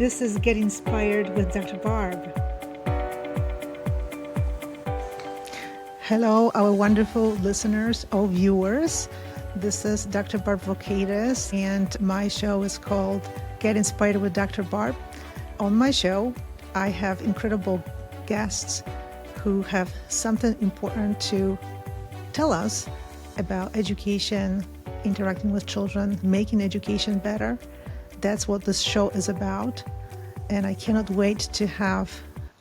This is Get Inspired with Dr. Barb. Hello, our wonderful listeners or viewers. This is Dr. Barb Vokatis, and my show is called Get Inspired with Dr. Barb. On my show, I have incredible guests who have something important to tell us about education, interacting with children, making education better. That's what this show is about. And I cannot wait to have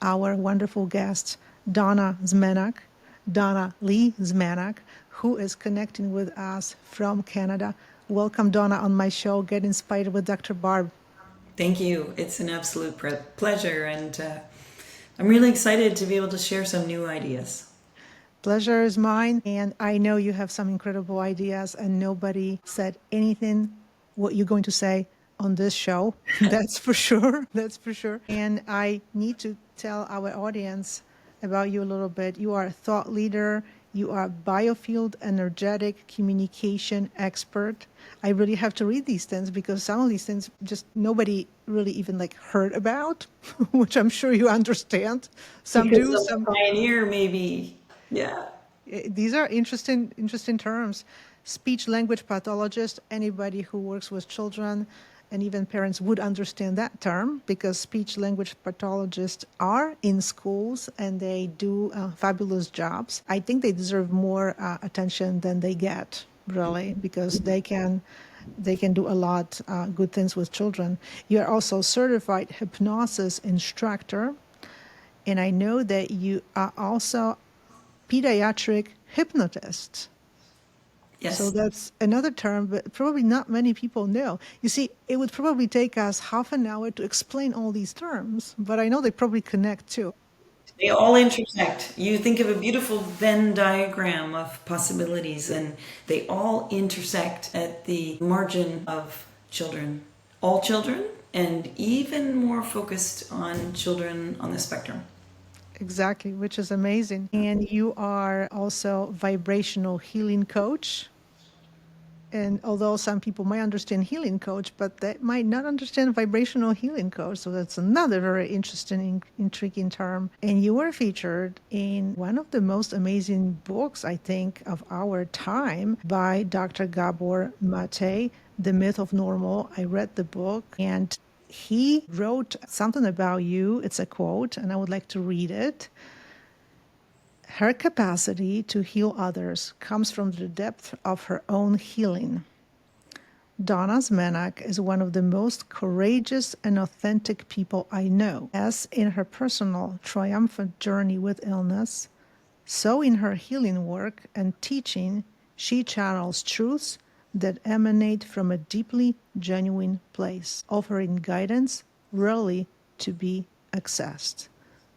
our wonderful guest, Donna Lee Zmenak, who is connecting with us from Canada. Welcome, Donna, on my show, Get Inspired with Dr. Barb. Thank you. It's an absolute pleasure, and I'm really excited to be able to share some new ideas. Pleasure is mine, and I know you have some incredible ideas, and nobody said anything what you're going to say on this show. That's for sure. That's for sure. And I need to tell our audience about you a little bit. You are a thought leader. You are a biofield energetic communication expert. I really have to read these things because some of these things just nobody really even heard about, which I'm sure you understand. Some because do, some pioneer maybe. Yeah. These are interesting terms. Speech language pathologist, anybody who works with children and even parents would understand that term because speech language pathologists are in schools and they do fabulous jobs. I think they deserve more attention than they get, really, because they can do a lot good things with children. You're also a certified hypnosis instructor, and I know that you are also pediatric hypnotist. Yes. So that's another term, but probably not many people know. You see, it would probably take us half an hour to explain all these terms, but I know they probably connect too. They all intersect. You think of a beautiful Venn diagram of possibilities, and they all intersect at the margin of children. All children, and even more focused on children on the spectrum. Exactly, which is amazing. And you are also vibrational healing coach. And although some people might understand healing coach, but they might not understand vibrational healing coach. So that's another very interesting, intriguing term. And you were featured in one of the most amazing books, I think, of our time by Dr. Gabor Mate, The Myth of Normal. I read the book and he wrote something about you. It's a quote, and I would like to read it. Her capacity to heal others comes from the depth of her own healing. Donna Zmenak is one of the most courageous and authentic people I know. As in her personal triumphant journey with illness, so in her healing work and teaching, she channels truths that emanate from a deeply genuine place, offering guidance rarely to be accessed.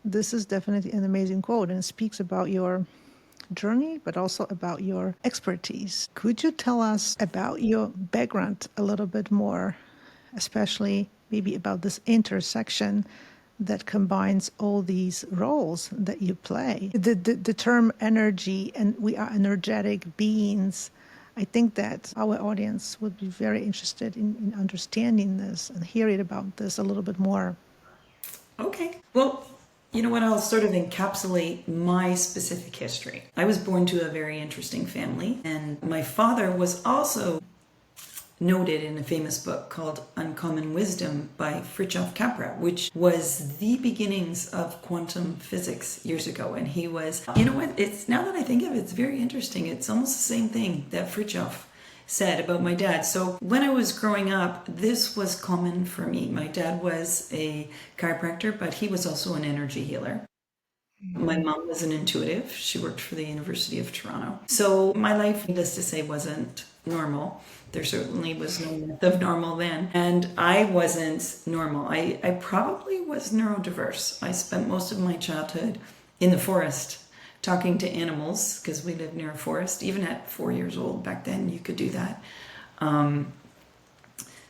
This is definitely an amazing quote, and it speaks about your journey, but also about your expertise. Could you tell us about your background a little bit more, especially maybe about this intersection that combines all these roles that you play? The term energy, and we are energetic beings. I think that our audience would be very interested in understanding this and hearing about this a little bit more. Okay. Well, you know what? I'll sort of encapsulate my specific history. I was born to a very interesting family, and my father was also noted in a famous book called Uncommon Wisdom by Fritjof Capra, which was the beginnings of quantum physics years ago. And he was, you know what? It's now that I think of it, it's very interesting. It's almost the same thing that Fritjof said about my dad. So when I was growing up, this was common for me. My dad was a chiropractor, but he was also an energy healer. My mom was an intuitive. She worked for the University of Toronto. So my life, needless to say, wasn't normal. There certainly was no myth of normal then. And I wasn't normal. I probably was neurodiverse. I spent most of my childhood in the forest talking to animals because we lived near a forest. Even at 4 years old back then, you could do that.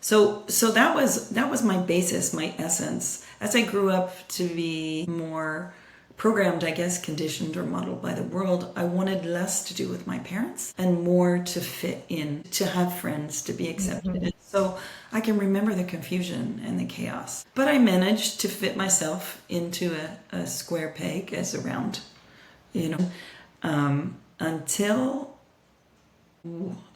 So that was my basis, my essence. As I grew up to be more programmed, I guess, conditioned or modeled by the world. I wanted less to do with my parents and more to fit in, to have friends, to be accepted. And so I can remember the confusion and the chaos. But I managed to fit myself into a square peg as a round, until,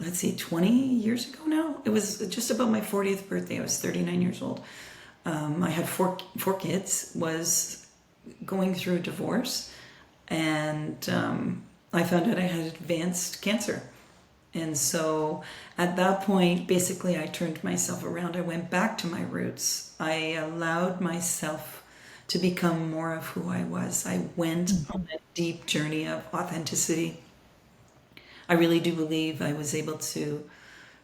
let's see, 20 years ago now. It was just about my 40th birthday. I was 39 years old. I had four kids, was going through a divorce, and I found out I had advanced cancer. And so at that point, basically, I turned myself around. I went back to my roots. I allowed myself to become more of who I was. I went on a deep journey of authenticity. I really do believe I was able to,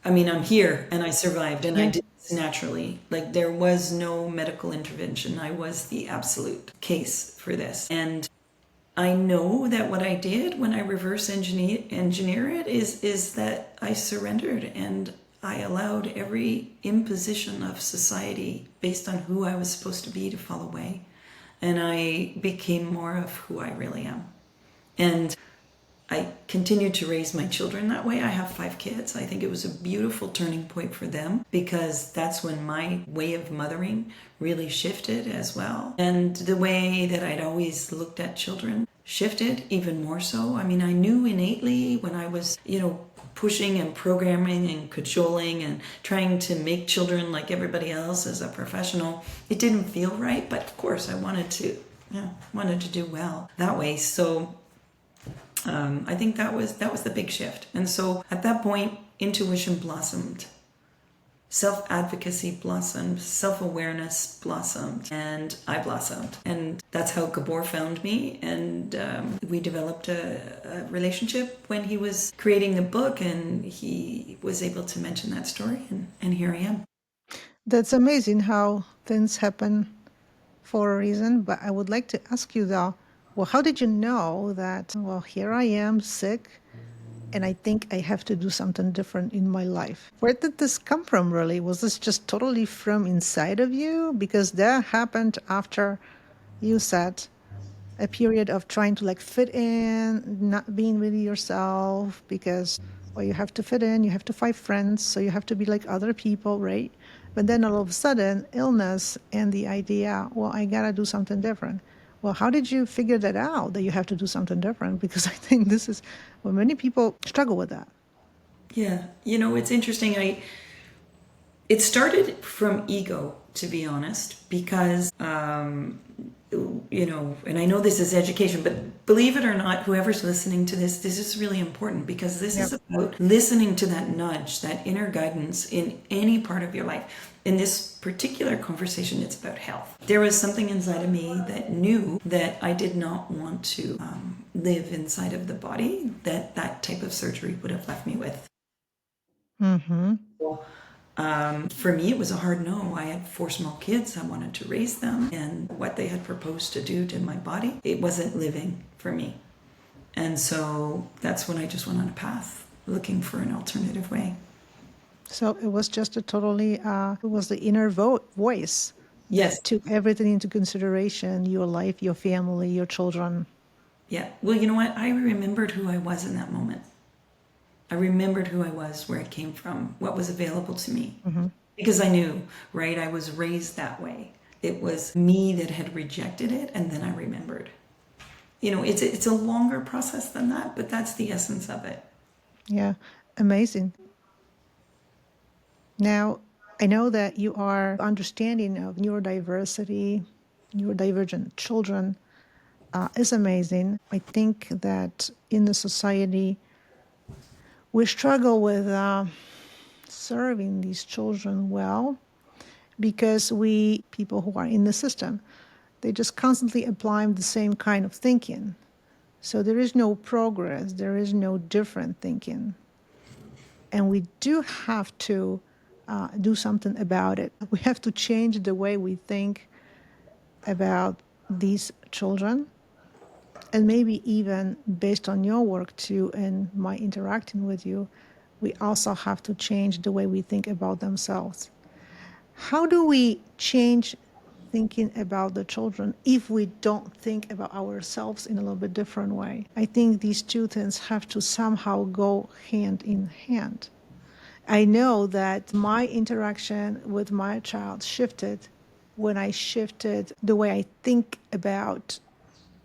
I'm here and I survived, and I did this naturally. Like, there was no medical intervention. I was the absolute case for this. And I know that what I did when I reverse engineer it is that I surrendered, and I allowed every imposition of society based on who I was supposed to be to fall away. And I became more of who I really am. And I continued to raise my children that way. I have 5 kids. I think it was a beautiful turning point for them, because that's when my way of mothering really shifted as well. And the way that I'd always looked at children shifted even more so. I knew innately when I was, pushing and programming and cajoling and trying to make children like everybody else as a professional, it didn't feel right. But of course I wanted to do well that way. So I think that was the big shift. And so at that point, intuition blossomed, self-advocacy blossomed, self-awareness blossomed, and I blossomed. And that's how Gabor found me. And we developed a relationship when he was creating the book, and he was able to mention that story, and here I am. That's amazing how things happen for a reason. But I would like to ask you though, well, how did you know that, well, here I am sick and I think I have to do something different in my life? Where did this come from, really? Was this just totally from inside of you? Because that happened after you said a period of trying to fit in, not being really yourself, because, well, you have to fit in, you have to find friends, so you have to be like other people, right? But then all of a sudden, illness and the idea, well, I gotta do something different. Well, how did you figure that out, that you have to do something different? Because I think this is, well, many people struggle with that. Yeah, it's interesting. It started from ego, to be honest, because, and I know this is education, but believe it or not, whoever's listening to this is really important, because this is about listening to that nudge, that inner guidance in any part of your life. In this particular conversation, it's about health. There was something inside of me that knew that I did not want to live inside of the body that type of surgery would have left me with. Mm-hmm. For me, it was a hard no. I had 4 small kids. I wanted to raise them, and what they had proposed to do to my body, it wasn't living for me. And so that's when I just went on a path looking for an alternative way. So it was just a totally, it was the inner voice Yes. that took everything into consideration, your life, your family, your children. Yeah. Well, you know what? I remembered who I was in that moment. I remembered who I was, where it came from, what was available to me. Mm-hmm. Because I knew, right? I was raised that way. It was me that had rejected it, and then I remembered. It's a longer process than that, but that's the essence of it. Yeah, amazing. Now, I know that you are understanding of neurodiversity, neurodivergent children is amazing. I think that in the society, we struggle with serving these children well, because people who are in the system, they just constantly apply the same kind of thinking. So there is no progress, there is no different thinking. And we do have to do something about it. We have to change the way we think about these children. And maybe even based on your work too, and my interacting with you, we also have to change the way we think about themselves. How do we change thinking about the children if we don't think about ourselves in a little bit different way. I think these two things have to somehow go hand in hand. I know that my interaction with my child shifted when I shifted the way I think about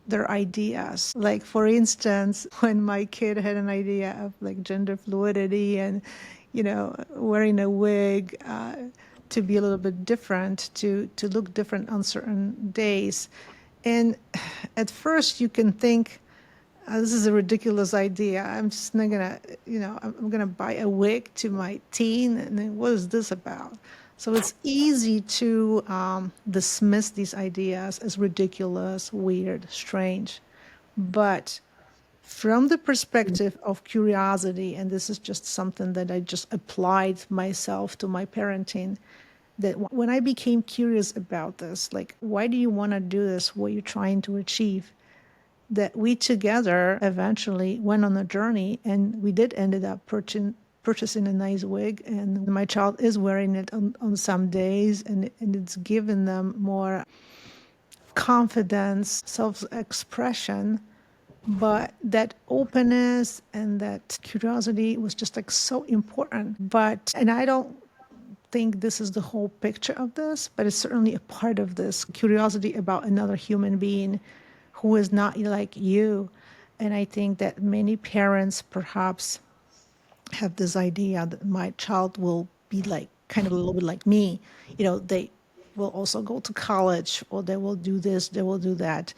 their ideas. Like, for instance, when my kid had an idea of like gender fluidity and, wearing a wig to be a little bit different, to look different on certain days. And at first you can think, this is a ridiculous idea. I'm just not gonna, I'm gonna buy a wig to my teen, and then what is this about? So it's easy to dismiss these ideas as ridiculous, weird, strange. But from the perspective of curiosity, and this is just something that I just applied myself to my parenting, that when I became curious about this, like, why do you want to do this? What you're trying to achieve? That we together eventually went on a journey, and we did ended up purchasing a nice wig, and my child is wearing it on some days, and it's given them more confidence, self-expression. But that openness and that curiosity was just like so important. And I don't think this is the whole picture of this, but it's certainly a part of this curiosity about another human being who is not like you. And I think that many parents perhaps have this idea that my child will be like kind of a little bit like me. They will also go to college, or they will do this, they will do that.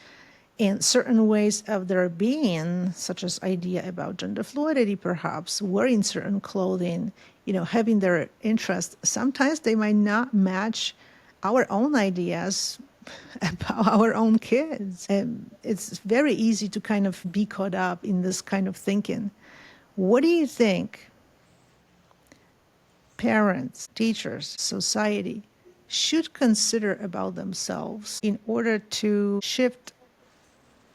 And certain ways of their being, such as idea about gender fluidity, perhaps wearing certain clothing, having their interests, sometimes they might not match our own ideas about our own kids. And it's very easy to kind of be caught up in this kind of thinking. What do you think parents, teachers, society should consider about themselves in order to shift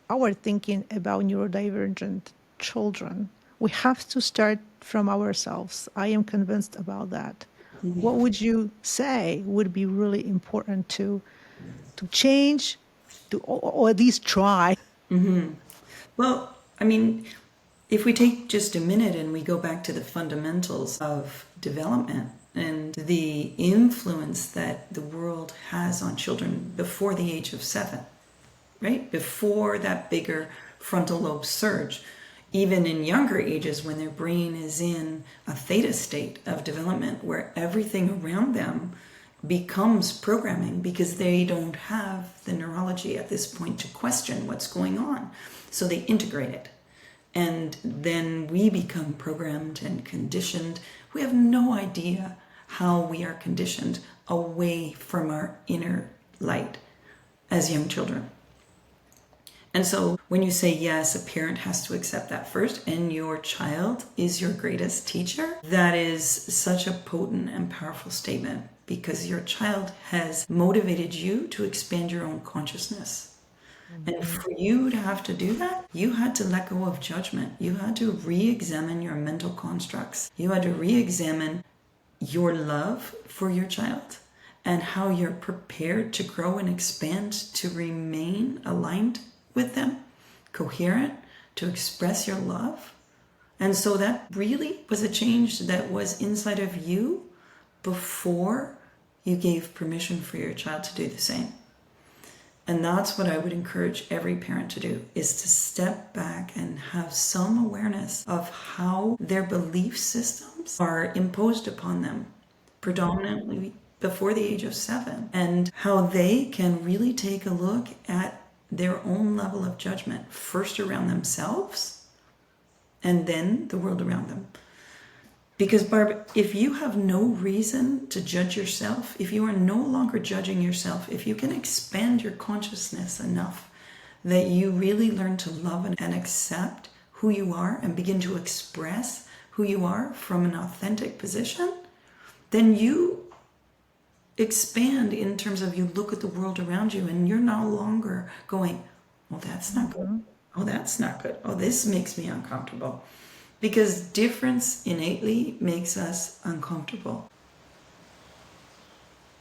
our thinking about neurodivergent children? We have to start from ourselves. I am convinced about that. What would you say would be really important to change, or at least try? Well, I mean, if we take just a minute and we go back to the fundamentals of development and the influence that the world has on children before the age of 7, right? Before that bigger frontal lobe surge, even in younger ages when their brain is in a theta state of development where everything around them becomes programming because they don't have the neurology at this point to question what's going on. So they integrate it. And then we become programmed and conditioned. We have no idea how we are conditioned away from our inner light as young children. And so when you say yes, a parent has to accept that first, and your child is your greatest teacher, that is such a potent and powerful statement, because your child has motivated you to expand your own consciousness. And for you to have to do that, you had to let go of judgment. You had to re-examine your mental constructs. You had to re-examine your love for your child and how you're prepared to grow and expand to remain aligned with them, coherent, to express your love. And so that really was a change that was inside of you before you gave permission for your child to do the same. And that's what I would encourage every parent to do, is to step back and have some awareness of how their belief systems are imposed upon them, predominantly before the age of 7, and how they can really take a look at their own level of judgment, first around themselves and then the world around them. Because Barb, if you have no reason to judge yourself, if you are no longer judging yourself, if you can expand your consciousness enough that you really learn to love and accept who you are and begin to express who you are from an authentic position, then you expand in terms of you look at the world around you and you're no longer going, well, that's not good. Oh, that's not good. Oh, this makes me uncomfortable. Because difference innately makes us uncomfortable.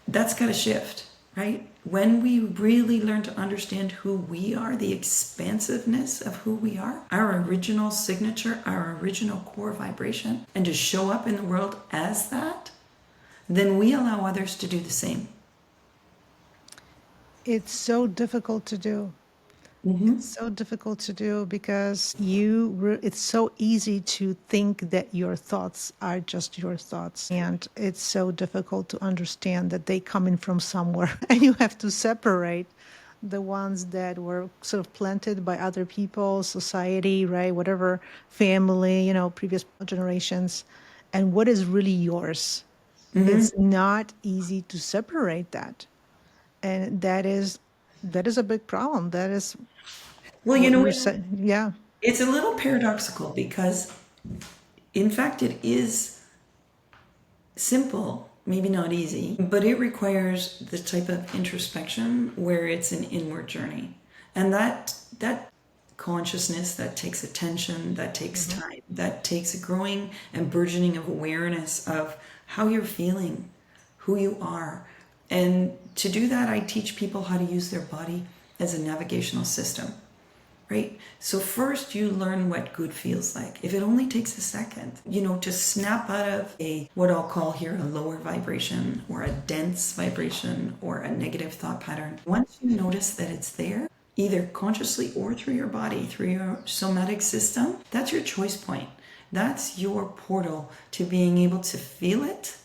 That's got to shift. right? When we really learn to understand who we are, the expansiveness of who we are, our original signature, our original core vibration, and to show up in the world as that, then we allow others to do the same. It's so difficult to do. It's so difficult to do because it's so easy to think that your thoughts are just your thoughts. And it's so difficult to understand that they come in from somewhere. And you have to separate the ones that were sort of planted by other people, society, right? Whatever, family, previous generations, and what is really yours. It's not easy to separate that. And that is a big problem. That is Well, what you're saying. Yeah. it's a little paradoxical because, in fact, it is simple, maybe not easy, but it requires the type of introspection where it's an inward journey. And that consciousness, that takes attention, that takes time, that takes a growing and burgeoning of awareness of how you're feeling, who you are. And to do that, I teach people how to use their body as a navigational system. Right? So first you learn what good feels like. If it only takes a second, to snap out of what I'll call here a lower vibration or a dense vibration or a negative thought pattern. Once you notice that it's there, either consciously or through your body, through your somatic system, that's your choice point. That's your portal to being able to feel it,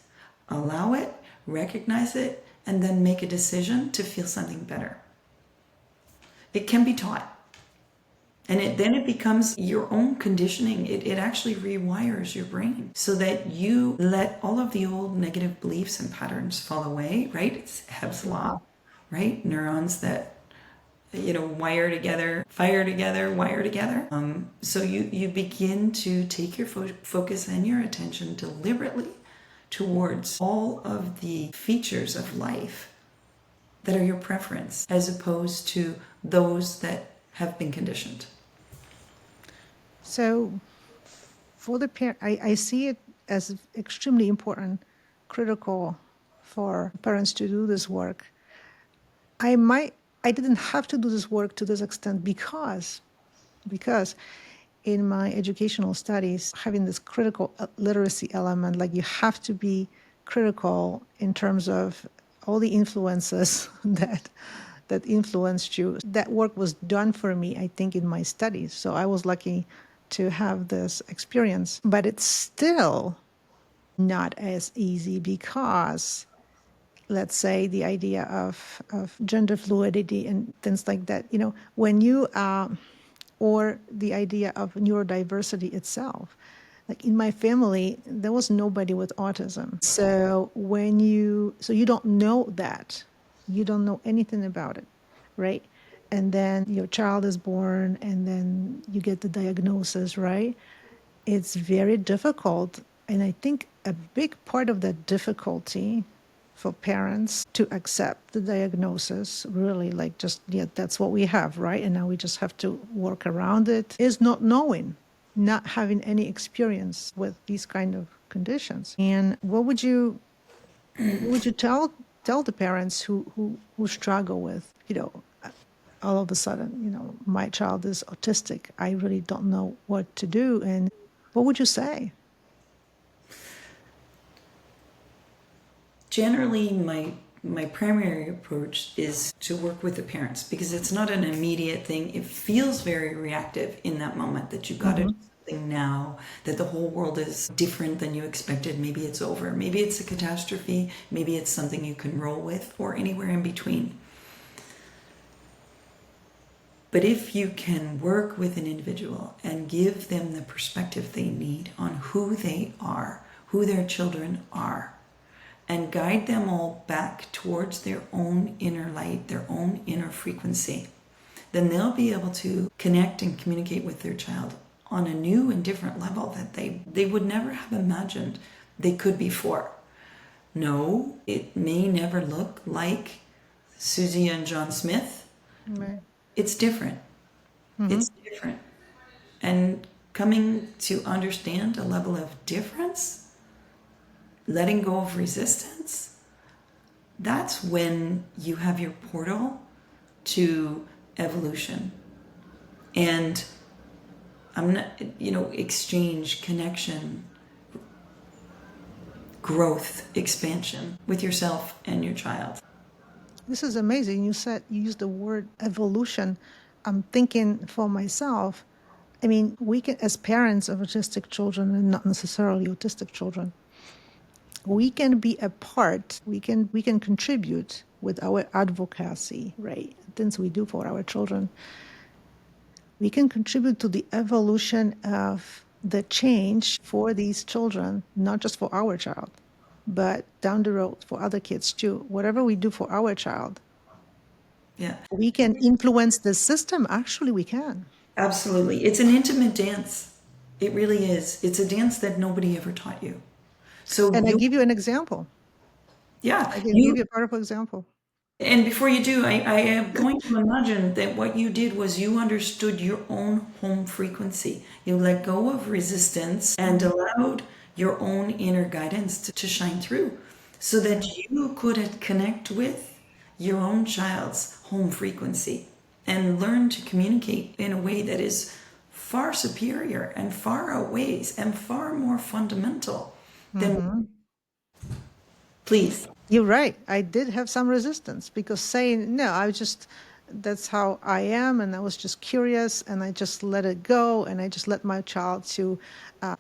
allow it, recognize it, and then make a decision to feel something better. It can be taught. And then it becomes your own conditioning. It actually rewires your brain so that you let all of the old negative beliefs and patterns fall away, right? It's Hebb's law, right? Neurons that, wire together, fire together, wire together. So you begin to take your focus and your attention deliberately towards all of the features of life that are your preference as opposed to those that have been conditioned. So for the parent, I see it as extremely important, critical for parents to do this work. I didn't have to do this work to this extent because in my educational studies, having this critical literacy element, like you have to be critical in terms of all the influences that influenced you. That work was done for me, I think, in my studies. So I was lucky to have this experience. But it's still not as easy because, let's say, the idea of gender fluidity and things like that, when you, or the idea of neurodiversity itself. Like in my family, there was nobody with autism. So you don't know that. You don't know anything about it, right? And then your child is born and then you get the diagnosis, right? It's very difficult. And I think a big part of that difficulty for parents to accept the diagnosis, really like just, yeah, that's what we have, right? And now we just have to work around it, is not knowing, not having any experience with these kind of conditions. And what would you tell the parents who struggle with, all of a sudden, my child is autistic. I really don't know what to do. And what would you say? Generally, my primary approach is to work with the parents because it's not an immediate thing. It feels very reactive in that moment that you've got to do something now, that the whole world is different than you expected. Maybe it's over. Maybe it's a catastrophe. Maybe it's something you can roll with or anywhere in between. But if you can work with an individual and give them the perspective they need on who they are, who their children are, and guide them all back towards their own inner light, their own inner frequency, then they'll be able to connect and communicate with their child on a new and different level that they would never have imagined they could before. No, it may never look like Susie and John Smith. Right. It's different. It's different. And coming to understand a level of difference, letting go of resistance, that's when you have your portal to evolution. And I'm not, exchange, connection, growth, expansion with yourself and your child. This is amazing. You used the word evolution. I'm thinking for myself, I mean, we can, as parents of autistic children and not necessarily autistic children, we can be a part, we can contribute with our advocacy, right? Things we do for our children. We can contribute to the evolution of the change for these children, not just for our child, but down the road for other kids too. Whatever we do for our child, Yeah, we can influence the system. Actually, we can. absolutely. It's an intimate dance. It really is. It's a dance that nobody ever taught you. So And I give you an example. yeah, I can give you a powerful example. and before you do, I am going to imagine that what you did was you understood your own home frequency. You let go of resistance and allowed your own inner guidance to shine through so that you could connect with your own child's home frequency and learn to communicate in a way that is far superior and far outweighs and far more fundamental than, please. You're right. I did have some resistance because saying, no, that's how I am. And I was just curious and I just let it go. And I just let my child to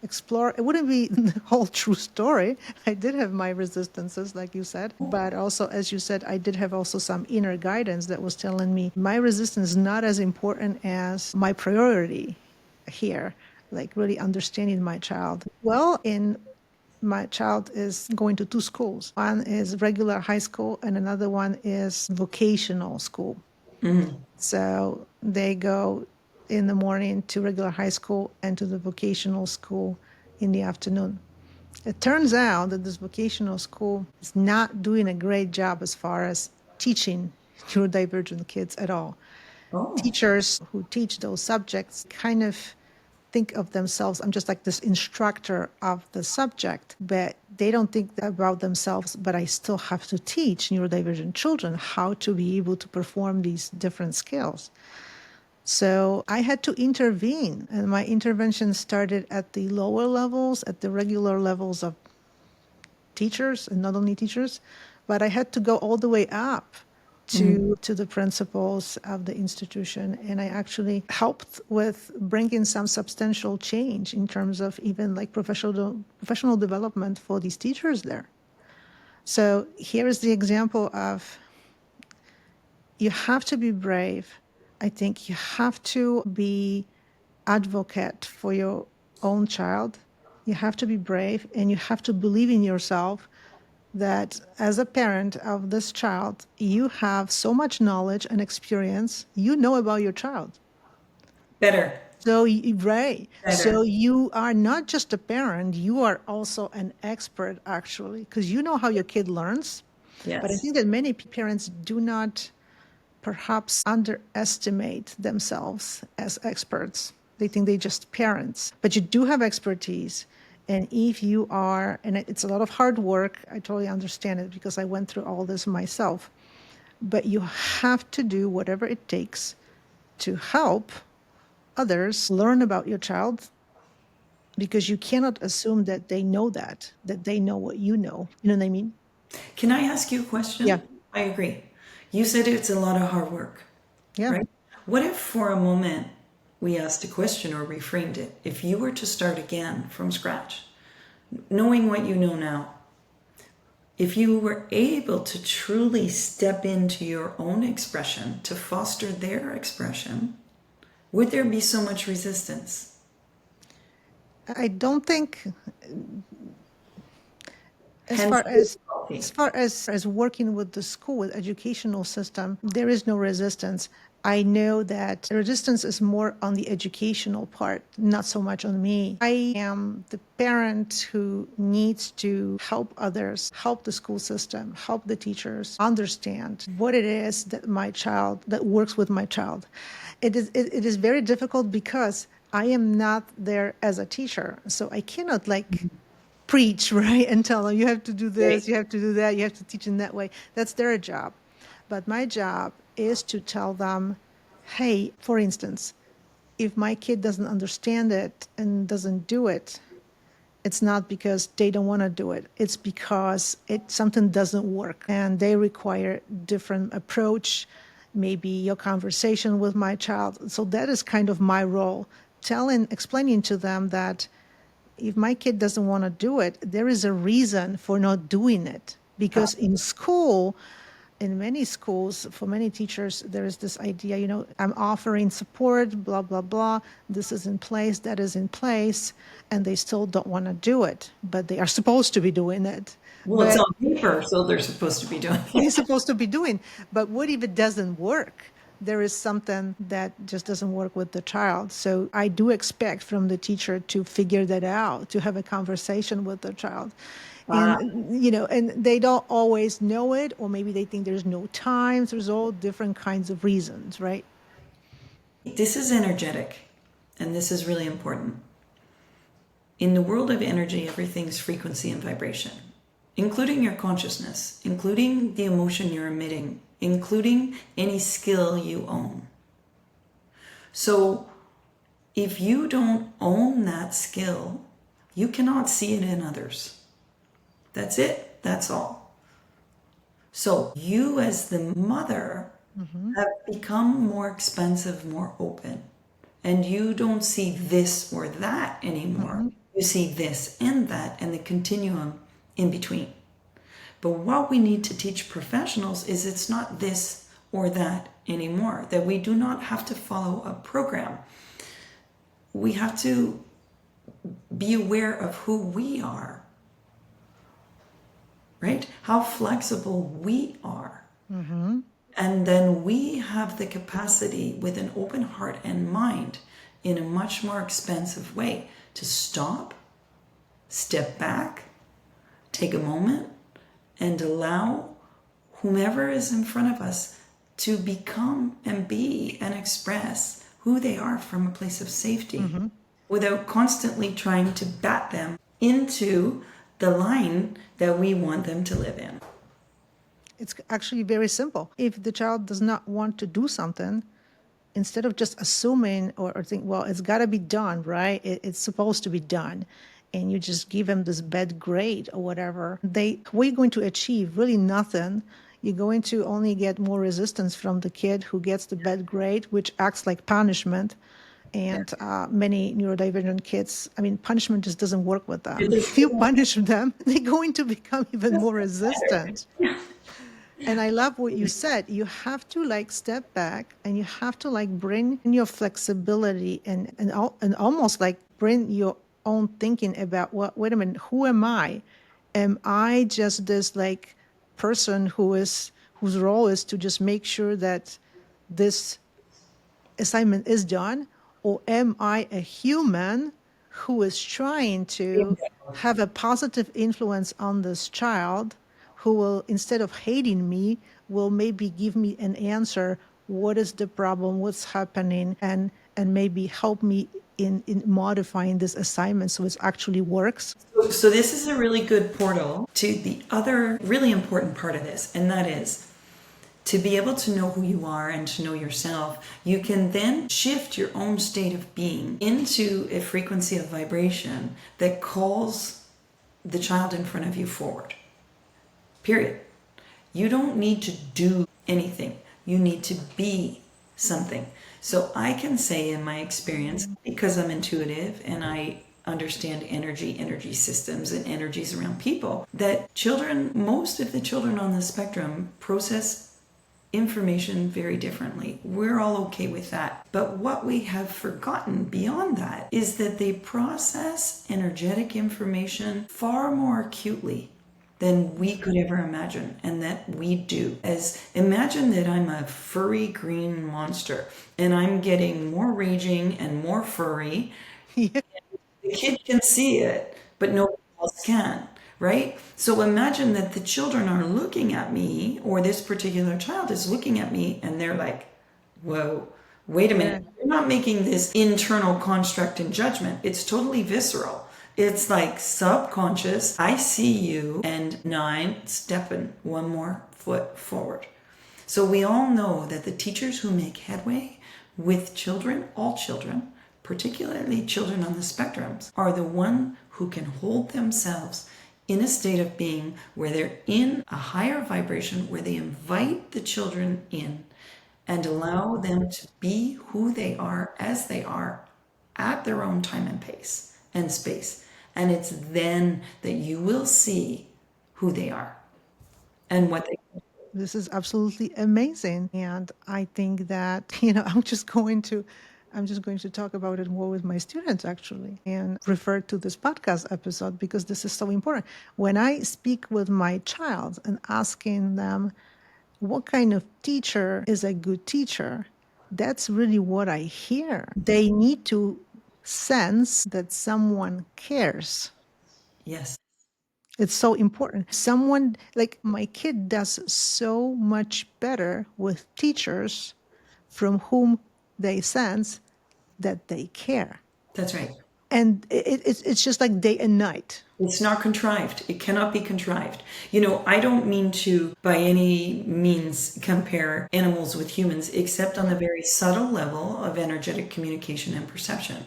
explore. It wouldn't be the whole true story. I did have my resistances, like you said. But also, as you said, I did have also some inner guidance that was telling me my resistance is not as important as my priority here, like really understanding my child. Well, my child is going to two schools. One is regular high school and another one is vocational school. So they go in the morning to regular high school and to the vocational school in the afternoon. It turns out that this vocational school is not doing a great job as far as teaching neurodivergent kids at all. Oh, Teachers who teach those subjects kind of think of themselves, I'm just like this instructor of the subject, but they don't think about themselves, but I still have to teach neurodivergent children how to be able to perform these different skills. So I had to intervene, and my intervention started at the lower levels, at the regular levels of teachers, and not only teachers, but I had to go all the way up to the principals of the institution. And I actually helped with bringing some substantial change in terms of even like professional development for these teachers there. So here is the example of you have to be brave. I think you have to be advocate for your own child. You have to be brave and you have to believe in yourself that as a parent of this child, you have so much knowledge and experience, you know about your child. better, So, right. better. So you are not just a parent, you are also an expert actually, because you know how your kid learns. But I Yes. think that many parents do not perhaps underestimate themselves as experts. They think they're just parents, but you do have expertise. And if you are, and it's a lot of hard work, I totally understand it because I went through all this myself, but you have to do whatever it takes to help others learn about your child because you cannot assume that they know what you know. You know what I mean? Can I ask you a Yeah. question? I agree. You said it's a lot of hard work, Yeah. right? What if for a moment we asked a question or reframed it? If you were to start again from scratch, knowing what you know now, if you were able to truly step into your own expression to foster their expression, would there be so much resistance? I don't think as Hence far the as difficulty. as working with the school, with educational system, there is no resistance. I know that resistance is more on the educational part, not so much on me. I am the parent who needs to help others, help the school system, help the teachers understand what it is that that works with my child. It is very difficult because I am not there as a teacher, so I cannot like preach, right? And tell them, you have to do Right. this, you have to do that, you have to teach in that way. That's their job. But my job is to tell them, hey, for instance, if my kid doesn't understand it and doesn't do it, it's not because they don't want to do it. It's because something doesn't work and they require different approach, maybe your conversation with my child. So that is kind of my role, explaining to them that if my kid doesn't want to do it, there is a reason for not doing it. Because in school, in many schools, for many teachers, there is this idea, I'm offering support, blah, blah, blah. This is in place, that is in place, and they still don't want to do it, but they are supposed to be doing it. Well, it's But on paper, so they're supposed to be doing they're it. supposed to be doing. But what if it doesn't work? There is something that just doesn't work with the child. So I do expect from the teacher to figure that out, to have a conversation with the child. And they don't always know it, or maybe they think there's no time. There's all different kinds of reasons, right? This is energetic, and this is really important. In the world of energy, everything's frequency and vibration, including your consciousness, including the emotion you're emitting, including any skill you own. So if you don't own that skill, you cannot see it in others. That's it. That's all. So you as the mother have become more expansive, more open. And you don't see this or that anymore. You see this and that and the continuum in between. But what we need to teach professionals is it's not this or that anymore, that we do not have to follow a program. We have to be aware of who we are, right? How flexible we are. And then we have the capacity with an open heart and mind in a much more expansive way to stop, step back, take a moment, and allow whomever is in front of us to become and be and express who they are from a place of safety without constantly trying to bat them into the line that we want them to live in. It's actually very simple. If the child does not want to do something, instead of just assuming or think, well, it's got to be done, right? It's supposed to be done. And you just give them this bad grade or whatever, we're going to achieve really nothing. You're going to only get more resistance from the kid who gets the bad grade, which acts like punishment. And many neurodivergent kids, punishment just doesn't work with them. If you punish them, they're going to become even more resistant. And I love what you said. You have to step back and you have to bring in your flexibility and almost bring your own thinking about, well, wait a minute, who am I? Am I just this person whose role is to just make sure that this assignment is done? Or am I a human who is trying to have a positive influence on this child, who will, instead of hating me, will maybe give me an answer, what is the problem, what's happening, and maybe help me in modifying this assignment so it actually works. So this is a really good portal to the other really important part of this, and that is to be able to know who you are and to know yourself. You can then shift your own state of being into a frequency of vibration that calls the child in front of you forward. Period. You don't need to do anything. You need to be something. So I can say in my experience, because I'm intuitive and I understand energy systems and energies around people, that most of the children on the spectrum process information very differently. We're all okay with that. But what we have forgotten beyond that is that they process energetic information far more acutely than we could ever imagine, and that we do. Imagine that I'm a furry green monster and I'm getting more raging and more furry. Yeah. The kid can see it, but nobody else can, right? So imagine that the children are looking at me, or this particular child is looking at me, and they're like, whoa, wait a minute. You're not making this internal construct and judgment. It's totally visceral. It's like subconscious. I see you, and 9, stepping one more foot forward. So we all know that the teachers who make headway with children, all children, particularly children on the spectrums, are the one who can hold themselves in a state of being where they're in a higher vibration, where they invite the children in and allow them to be who they are as they are at their own time and pace and space. And it's then that you will see who they are and what they. This is absolutely amazing. And I think that, I'm just going to talk about it more with my students actually and refer to this podcast episode because this is so important. When I speak with my child and asking them what kind of teacher is a good teacher, that's really what I hear. They need to sense that someone cares. Yes. It's so important. Someone like my kid does so much better with teachers from whom they sense that they care. That's right. And it's just like day and night. It's not contrived. It cannot be contrived. I don't mean to by any means compare animals with humans, except on the very subtle level of energetic communication and perception.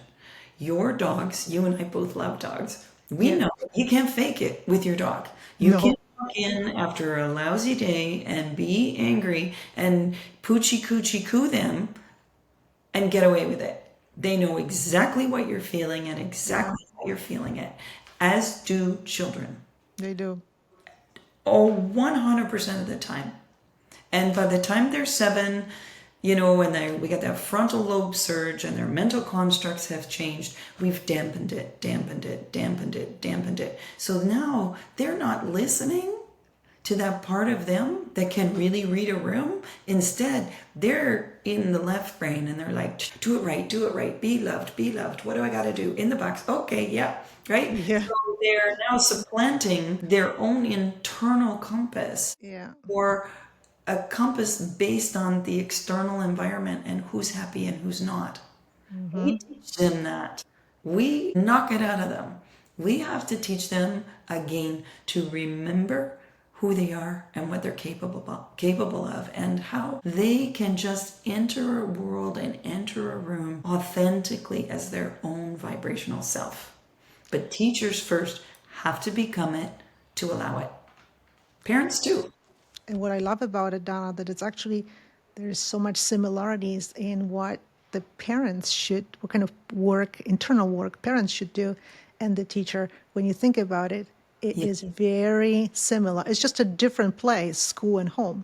Your dogs, you and I both love dogs. We Yeah. know you can't fake it with your dog. You No. can't walk in after a lousy day and be angry and poochie coochie coo them and get away with it. They know exactly what you're feeling and exactly how you're feeling it, as do children. They do. Oh, 100% of the time. And by the time they're 7, and we get that frontal lobe surge and their mental constructs have changed, we've dampened it, dampened it, dampened it, dampened it. So now they're not listening to that part of them that can really read a room. Instead, they're in the left brain and they're like, do it right, be loved, be loved. What do I got to do? In the box. Okay, yeah, right? Yeah. So they're now supplanting their own internal compass Yeah. or a compass based on the external environment and who's happy and who's not. We teach them that. We knock it out of them. We have to teach them again to remember who they are and what they're capable of and how they can just enter a world and enter a room authentically as their own vibrational self. But teachers first have to become it to allow it. Parents too. And what I love about it, Donna, that it's actually there's so much similarities in what the parents should, what kind of work, internal work parents should do, and the teacher. When you think about it, it Yeah. is very similar. It's just a different place, school and home,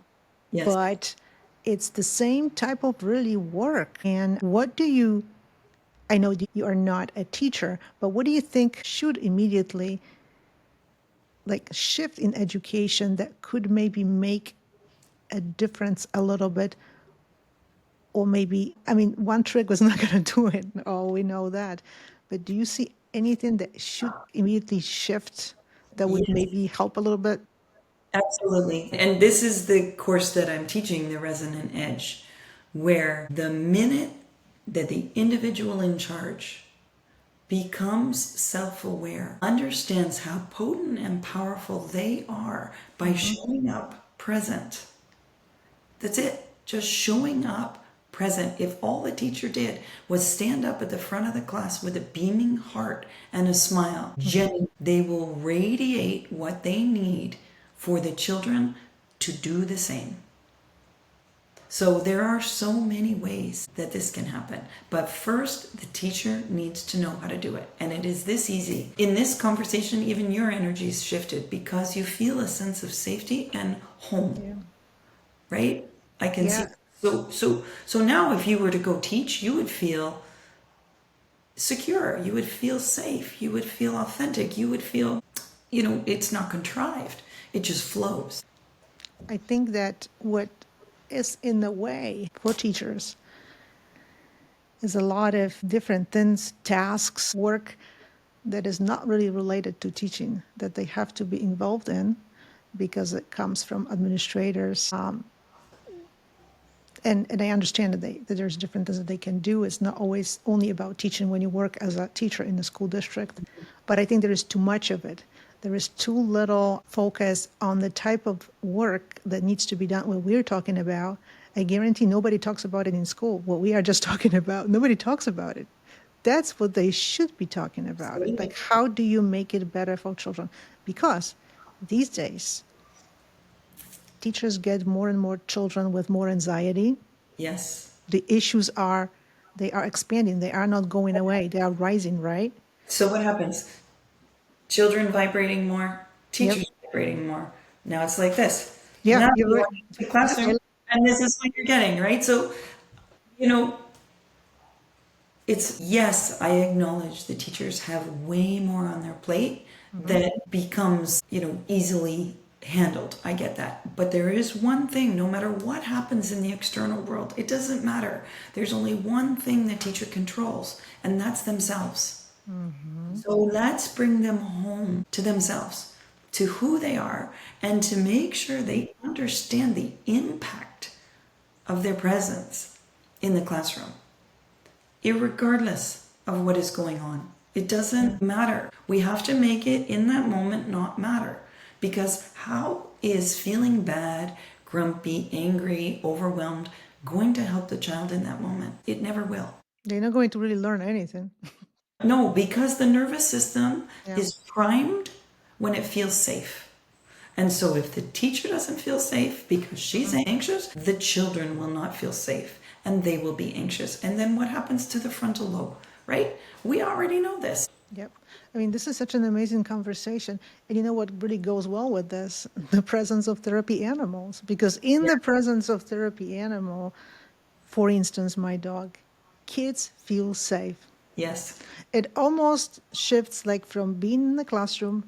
Yes. but it's the same type of really work. And what do you? I know that you are not a teacher, but what do you think should immediately like shift in education that could maybe make a difference a little bit? Or maybe, I mean, one trick was not going to do it. Oh, we know that. But do you see anything that should immediately shift that would Yes. maybe help a little bit? Absolutely. And this is the course that I'm teaching, the Resonant Edge, where the minute that the individual in charge becomes self-aware, understands how potent and powerful they are by showing up present. That's it. Just showing up present. If all the teacher did was stand up at the front of the class with a beaming heart and a smile, they will radiate what they need for the children to do the same. So there are so many ways that this can happen. But first, the teacher needs to know how to do it. And it is this easy. In this conversation, even your energy's shifted because you feel a sense of safety and home. Yeah. Right? I can see. Yeah. So now if you were to go teach, you would feel secure. You would feel safe. You would feel authentic. You would feel, it's not contrived. It just flows. I think that what is in the way for teachers is a lot of different things, tasks, work that is not really related to teaching that they have to be involved in because it comes from administrators. And I understand that there's different things that they can do. It's not always only about teaching when you work as a teacher in the school district, but I think there is too much of it. There is too little focus on the type of work that needs to be done. What we're talking about, I guarantee nobody talks about it in school. What we are just talking about, nobody talks about it. That's what they should be talking about. Like, how do you make it better for children? Because these days, teachers get more and more children with more anxiety. Yes. The issues are, they are expanding. They are not going away. They are rising, right? So what happens? Children vibrating more, Yep. teachers vibrating more. Now it's like this. Yeah, Now you're you right. walk into the classroom, and this is what you're getting, right? So, you know, it's yes, I acknowledge the teachers have way more on their plate that becomes, easily handled. I get that. But there is one thing, no matter what happens in the external world, it doesn't matter. There's only one thing the teacher controls, and that's themselves. So let's bring them home to themselves, to who they are, and to make sure they understand the impact of their presence in the classroom, irregardless of what is going on. It doesn't matter. We have to make it in that moment not matter. Because how is feeling bad, grumpy, angry, overwhelmed going to help the child in that moment? It never will. They're not going to really learn anything. No, because the nervous system Yeah. is primed when it feels safe. And so if the teacher doesn't feel safe because she's anxious, the children will not feel safe and they will be anxious. And then what happens to the frontal lobe, right? We already know this. Yep. I mean, this is such an amazing conversation. And you know what really goes well with this? The presence of therapy animals. Because in the presence of therapy animal, for instance, my dog, kids feel safe. Yes. It almost shifts like from being in the classroom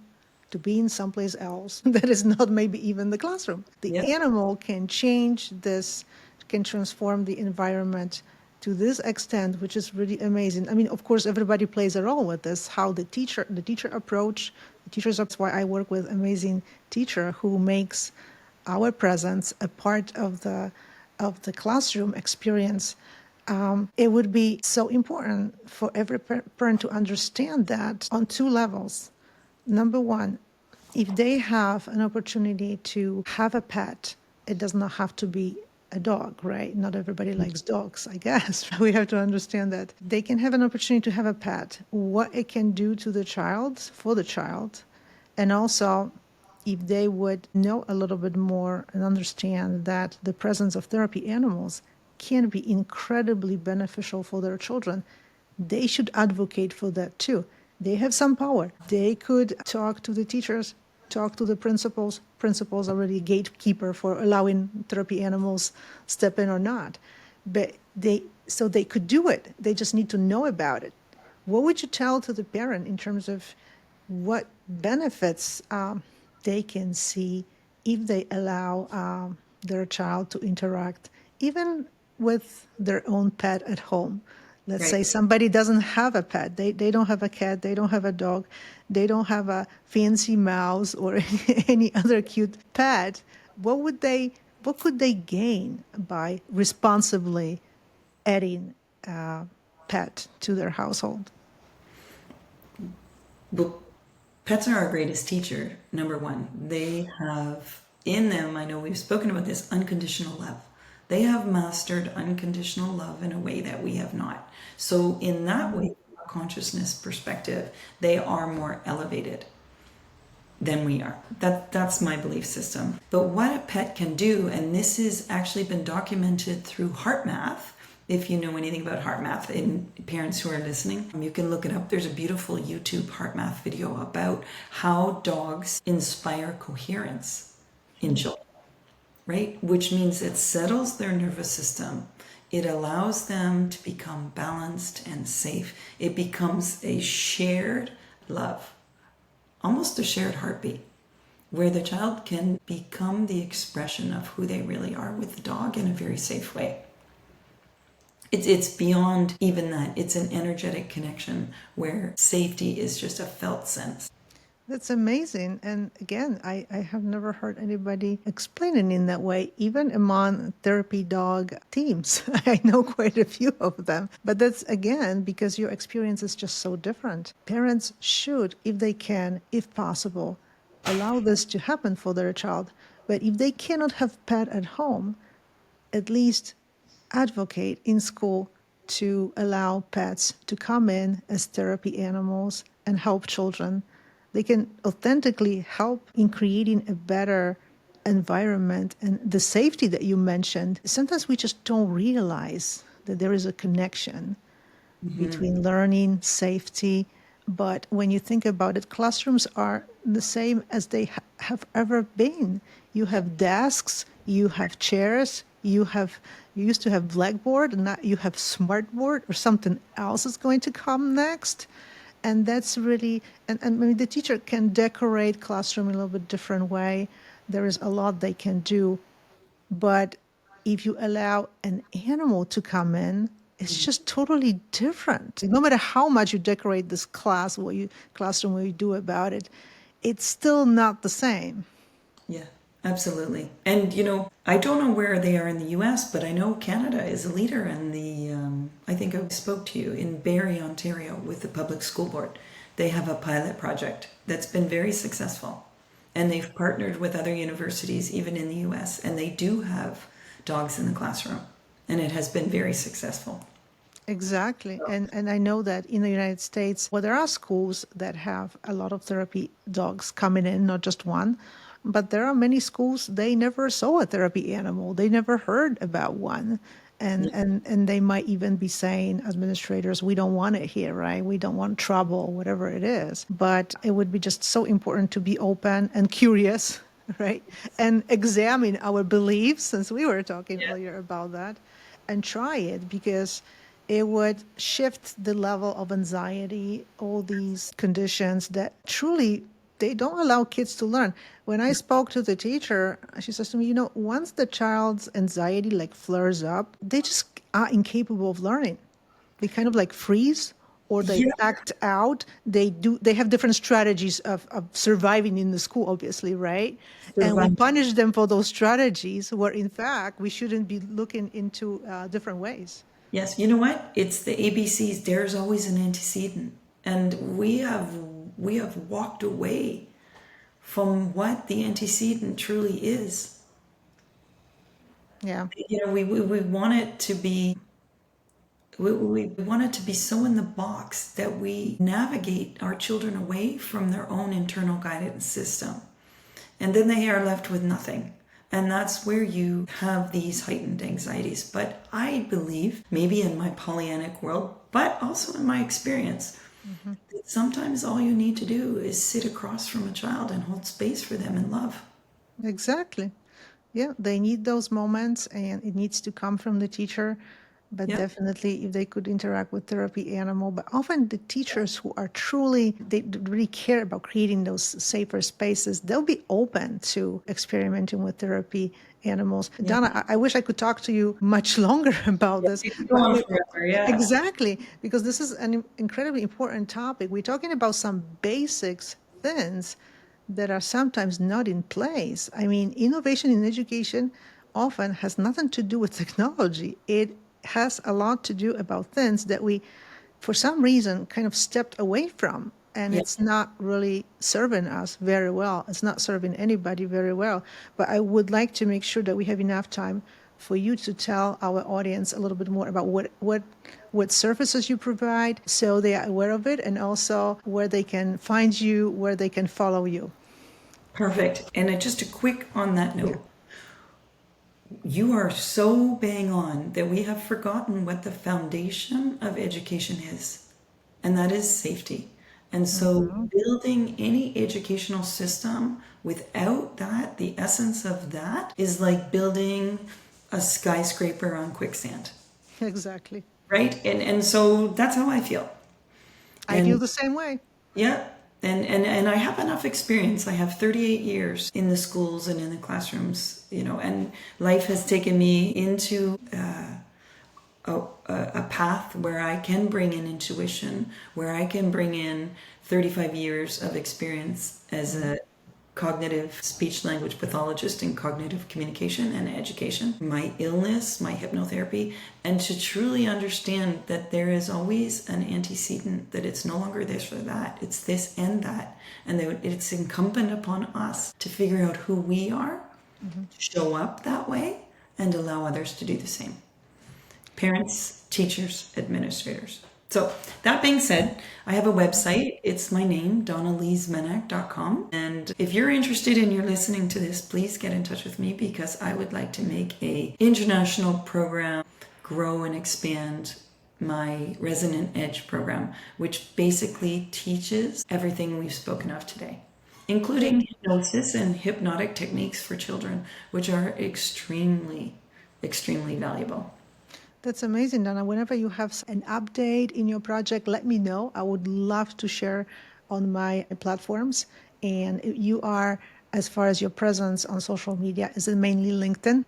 to being someplace else that is not maybe even the classroom. The Yep. animal can change this, can transform the environment to this extent, which is really amazing. I mean, of course, everybody plays a role with this. How the teacher approach, the teachers. That's why I work with amazing teacher who makes our presence a part of the classroom experience. It would be so important for every parent to understand that on two levels. Number one, if they have an opportunity to have a pet, it does not have to be a dog, right? Not everybody likes dogs, I guess. We have to understand that. They can have an opportunity to have a pet, what it can do to the child, for the child, and also if they would know a little bit more and understand that the presence of therapy animals can be incredibly beneficial for their children, they should advocate for that too. They have some power. They could talk to the teachers, talk to the principals. Principals are already gatekeeper for allowing therapy animals step in or not. But they could do it. They just need to know about it. What would you tell to the parent in terms of what benefits they can see if they allow their child to interact, even with their own pet at home? Let's say Right. somebody doesn't have a pet. They don't have a cat. They don't have a dog. They don't have a fancy mouse or any other cute pet. What could they gain by responsibly adding a pet to their household? Well, pets are our greatest teacher, number one. They have in them, I know we've spoken about this, unconditional love. They have mastered unconditional love in a way that we have not. So, in that way, from a consciousness perspective, they are more elevated than we are. That's my belief system. But what a pet can do, and this has actually been documented through heart math. If you know anything about heart math, and parents who are listening, you can look it up. There's a beautiful YouTube heart math video about how dogs inspire coherence in children, right? Which means it settles their nervous system. It allows them to become balanced and safe. It becomes a shared love, almost a shared heartbeat, where the child can become the expression of who they really are with the dog in a very safe way. It's beyond even that. It's an energetic connection where safety is just a felt sense. That's amazing. And again, I have never heard anybody explain it in that way, even among therapy dog teams. I know quite a few of them. But that's again because your experience is just so different. Parents should, if they can, if possible, allow this to happen for their child. But if they cannot have pet at home, at least advocate in school to allow pets to come in as therapy animals and help children. They can authentically help in creating a better environment and the safety that you mentioned. Sometimes we just don't realize that there is a connection between learning, safety. But when you think about it, classrooms are the same as they have ever been. You have desks, you have chairs, you used to have blackboard, and now you have smartboard or something else is going to come next. And that's really, and maybe the teacher can decorate classroom in a little bit different way. There is a lot they can do. But if you allow an animal to come in, it's just totally different. No matter how much you decorate this classroom, what you do about it, it's still not the same. Yeah, absolutely. And I don't know where they are in the US, but I know Canada is a leader in I think I spoke to you in Barrie, Ontario with the public school board. They have a pilot project that's been very successful. And they've partnered with other universities, even in the US, and they do have dogs in the classroom. And it has been very successful. Exactly. And I know that in the United States, well, there are schools that have a lot of therapy dogs coming in, not just one, but there are many schools they never saw a therapy animal. They never heard about one. And they might even be saying, administrators, we don't want it here, right? We don't want trouble, whatever it is. But it would be just so important to be open and curious, right? And examine our beliefs, since we were talking earlier about that, and try it because it would shift the level of anxiety, all these conditions that truly they don't allow kids to learn. When I spoke to the teacher, she says to me, once the child's anxiety like flares up, they just are incapable of learning. They kind of like freeze or they Yeah. act out. They have different strategies of surviving in the school, obviously, right? And we Survival. punish them for those strategies where in fact we shouldn't be looking into different ways. Yes, you know what? It's the ABCs. There's always an antecedent, and we have walked away from what the antecedent truly is. Yeah. We want it to be we want it to be so in the box that we navigate our children away from their own internal guidance system, and then they are left with nothing. And that's where you have these heightened anxieties. But I believe, maybe in my Pollyannic world, but also in my experience, that sometimes all you need to do is sit across from a child and hold space for them in love. Exactly. Yeah, they need those moments and it needs to come from the teacher. But Yep. definitely, if they could interact with therapy animal, but often the teachers who are truly, they really care about creating those safer spaces, they'll be open to experimenting with therapy animals. Yeah. Donna, I wish I could talk to you much longer about Yeah. this, We could go but on forever. Yeah. exactly, because this is an incredibly important topic. We're talking about some basics things that are sometimes not in place. I mean, innovation in education often has nothing to do with technology. It has a lot to do about things that we, for some reason, kind of stepped away from. And Yeah. it's not really serving us very well. It's not serving anybody very well. But I would like to make sure that we have enough time for you to tell our audience a little bit more about what services you provide so they are aware of it and also where they can find you, where they can follow you. Perfect. And just a quick on that Yeah. note, you are so bang on that we have forgotten what the foundation of education is, and that is safety. And so, building any educational system without that, the essence of that is like building a skyscraper on quicksand, Exactly. right? And so that's how I feel. I feel And the same way. yeah, and I have enough experience. I have 38 years in the schools and in the classrooms, and life has taken me into a path where I can bring in intuition, where I can bring in 35 years of experience as a cognitive speech language pathologist in cognitive communication and education, my illness, my hypnotherapy, and to truly understand that there is always an antecedent, that it's no longer this or that, it's this and that, and that it's incumbent upon us to figure out who we are, show up that way, and allow others to do the same. Parents, teachers, administrators. So that being said, I have a website. It's my name, DonnaLeeZmenak.com. And if you're interested and you're listening to this, please get in touch with me, because I would like to make a international program, grow and expand my Resonant Edge program, which basically teaches everything we've spoken of today, including hypnosis and hypnotic techniques for children, which are extremely, extremely valuable. That's amazing, Donna. Whenever you have an update in your project, let me know. I would love to share on my platforms. And you are, as far as your presence on social media, is it mainly LinkedIn?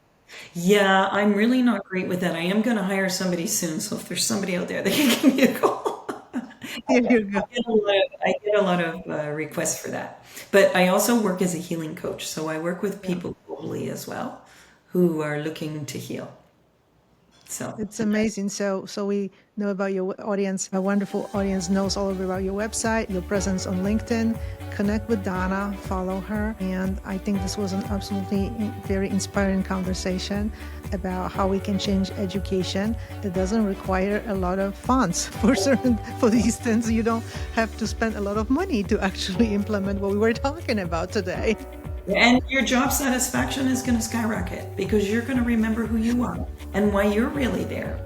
Yeah, I'm really not great with that. I am going to hire somebody soon, so if there's somebody out there that can give me a call. There you go. I get a lot of requests for that. But I also work as a healing coach, so I work with people globally as well who are looking to heal. So It's amazing. So we know about your audience. A wonderful audience knows all about your website, your presence on LinkedIn. Connect with Donna, follow her. And I think this was an absolutely very inspiring conversation about how we can change education. It doesn't require a lot of funds for these things. You don't have to spend a lot of money to actually implement what we were talking about today. and your job satisfaction is going to skyrocket, because you're going to remember who you are and why you're really there.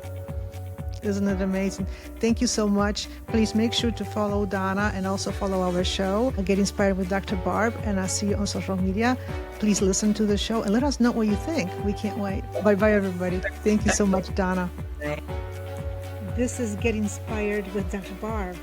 Isn't it amazing? Thank you so much. Please make sure to follow Donna and also follow our show, Get Inspired with Dr. Barb, and I'll see you on social media. Please listen to the show and let us know what you think. We can't wait. Bye-bye, everybody. Thank you so much, Donna. Right. This is Get Inspired with Dr. Barb.